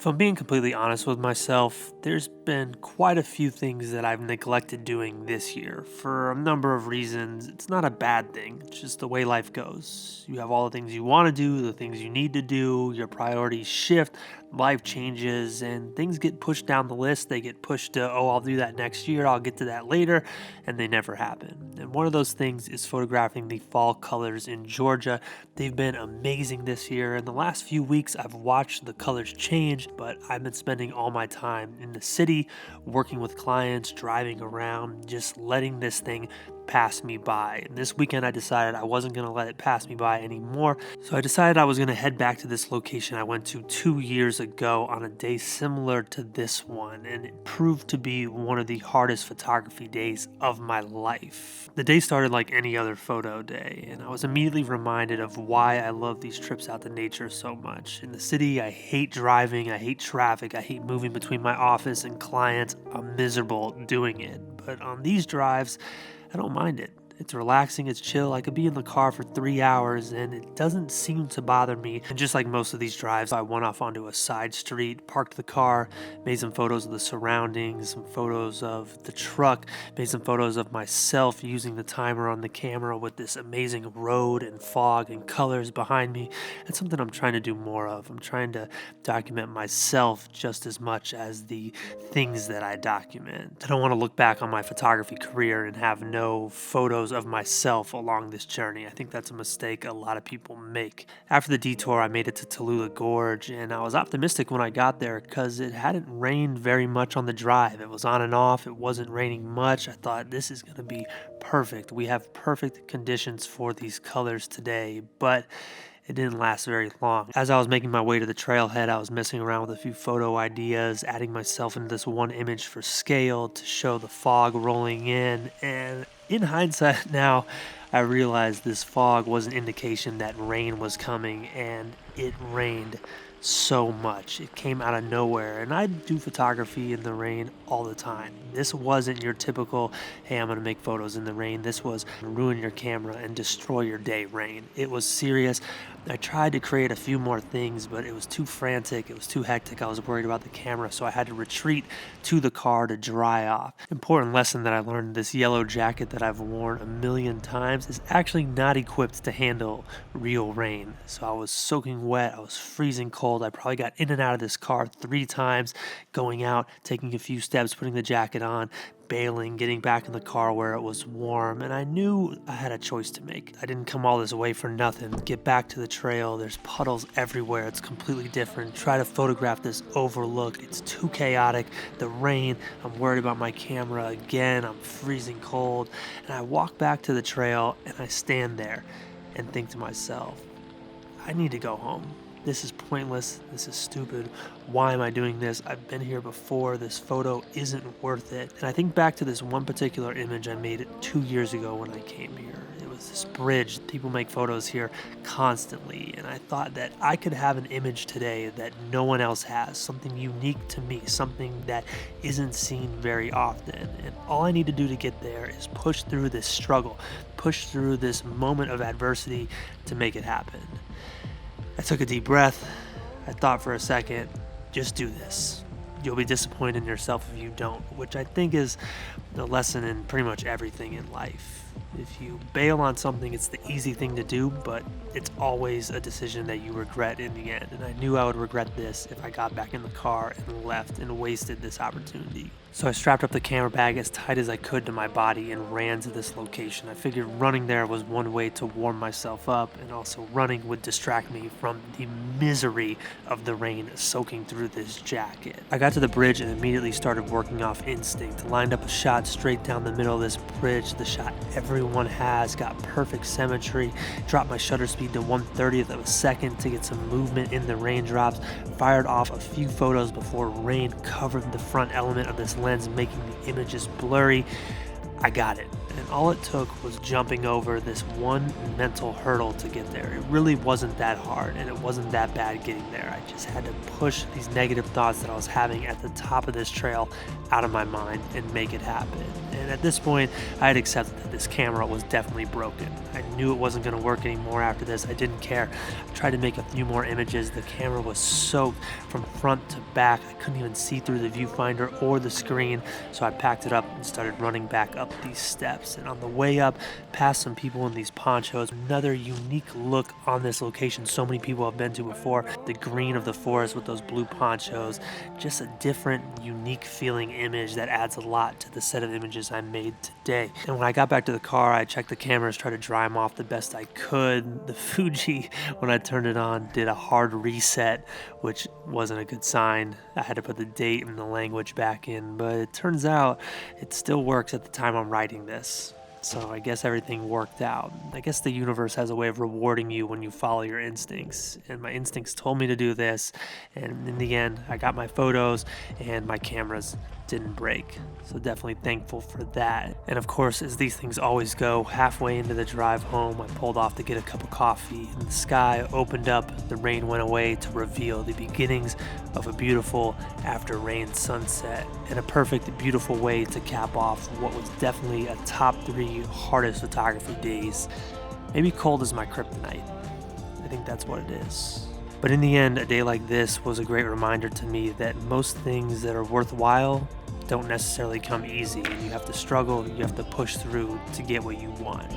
If I'm being completely honest with myself, there's been quite a few things that I've neglected doing this year for a number of reasons. It's not a bad thing, it's just the way life goes. You have all the things you want to do, the things you need to do, your priorities shift, life changes, and things get pushed down the list. They get pushed to, oh, I'll do that next year, I'll get to that later, and they never happen. And one of those things is photographing the fall colors in Georgia. They've been amazing this year. In the last few weeks, I've watched the colors change, but I've been spending all my time in the city, working with clients, driving around, just letting this thing pass me by. And this weekend I decided I wasn't going to let it pass me by anymore. So I decided I was going to head back to this location I went to 2 years ago on a day similar to this one. And it proved to be one of the hardest photography days of my life. The day started like any other photo day, and I was immediately reminded of why I love these trips out to nature so much. In the city, I hate driving, I hate traffic, I hate moving between my office and clients. I'm miserable doing it. But on these drives, I don't mind it. It's relaxing, it's chill. I could be in the car for 3 hours and it doesn't seem to bother me. And just like most of these drives, I went off onto a side street, parked the car, made some photos of the surroundings, some photos of the truck, made some photos of myself using the timer on the camera with this amazing road and fog and colors behind me. It's something I'm trying to do more of. I'm trying to document myself just as much as the things that I document. I don't want to look back on my photography career and have no photos of myself along this journey. I think that's a mistake a lot of people make. After the detour, I made it to Tallulah Gorge, and I was optimistic when I got there because it hadn't rained very much on the drive. It was on and off. It wasn't raining much. I thought this is going to be perfect. We have perfect conditions for these colors today, but it didn't last very long. As I was making my way to the trailhead, I was messing around with a few photo ideas, adding myself into this one image for scale to show the fog rolling in. And in hindsight now, I realized this fog was an indication that rain was coming, and it rained so much. It came out of nowhere, and I do photography in the rain all the time. This wasn't your typical, hey, I'm gonna make photos in the rain. This was ruin your camera and destroy your day rain. It was serious. I tried to create a few more things, but it was too frantic, it was too hectic. I was worried about the camera, so I had to retreat to the car to dry off. Important lesson that I learned: this yellow jacket that I've worn a million times is actually not equipped to handle real rain. So I was soaking wet, I was freezing cold. I probably got in and out of this car 3 times, going out, taking a few steps, putting the jacket on, bailing, getting back in the car where it was warm, and I knew I had a choice to make. I didn't come all this way for nothing. Get back to the trail, there's puddles everywhere, it's completely different. Try to photograph this overlook, it's too chaotic. The rain, I'm worried about my camera again, I'm freezing cold, and I walk back to the trail and I stand there and think to myself, I need to go home. This is pointless. This is stupid. Why am I doing this? I've been here before. This photo isn't worth it. And I think back to this one particular image I made 2 years ago when I came here. It was this bridge. People make photos here constantly. And I thought that I could have an image today that no one else has, something unique to me, something that isn't seen very often. And all I need to do to get there is push through this struggle, push through this moment of adversity to make it happen. I took a deep breath. I thought for a second, just do this. You'll be disappointed in yourself if you don't, which I think is the lesson in pretty much everything in life. If you bail on something, it's the easy thing to do, but it's always a decision that you regret in the end. And I knew I would regret this if I got back in the car and left and wasted this opportunity. So I strapped up the camera bag as tight as I could to my body and ran to this location. I figured running there was one way to warm myself up, and also running would distract me from the misery of the rain soaking through this jacket. I got to the bridge and immediately started working off instinct. Lined up a shot straight down the middle of this bridge, the shot everyone has, got perfect symmetry, dropped my shutter speed to 1/30th of a second to get some movement in the raindrops, fired off a few photos before rain covered the front element of this lens, making the images blurry. I got it. and all it took was jumping over this one mental hurdle to get there. It really wasn't that hard, and it wasn't that bad getting there. I just had to push these negative thoughts that I was having at the top of this trail out of my mind and make it happen. And at this point, I had accepted that this camera was definitely broken. I knew it wasn't going to work anymore after this. I didn't care. I tried to make a few more images. The camera was soaked from front to back. I couldn't even see through the viewfinder or the screen, so I packed it up and started running back up these steps. And on the way up, past some people in these ponchos, another unique look on this location so many people have been to before. The green of the forest with those blue ponchos, just a different, unique feeling image that adds a lot to the set of images I made today. And when I got back to the car, I checked the cameras, tried to dry them off the best I could. The Fuji, when I turned it on, did a hard reset, which wasn't a good sign. I had to put the date and the language back in, but it turns out it still works at the time I'm writing this. So I guess everything worked out. I guess the universe has a way of rewarding you when you follow your instincts. And my instincts told me to do this. And in the end, I got my photos and my cameras didn't break. So definitely thankful for that. And of course, as these things always go, halfway into the drive home, I pulled off to get a cup of coffee. And the sky opened up, the rain went away to reveal the beginnings of a beautiful after rain sunset. And a perfect, beautiful way to cap off what was definitely a top 3 hardest photography days. Maybe cold is my kryptonite. I think that's what it is. But in the end, a day like this was a great reminder to me that most things that are worthwhile don't necessarily come easy. You have to struggle, you have to push through to get what you want.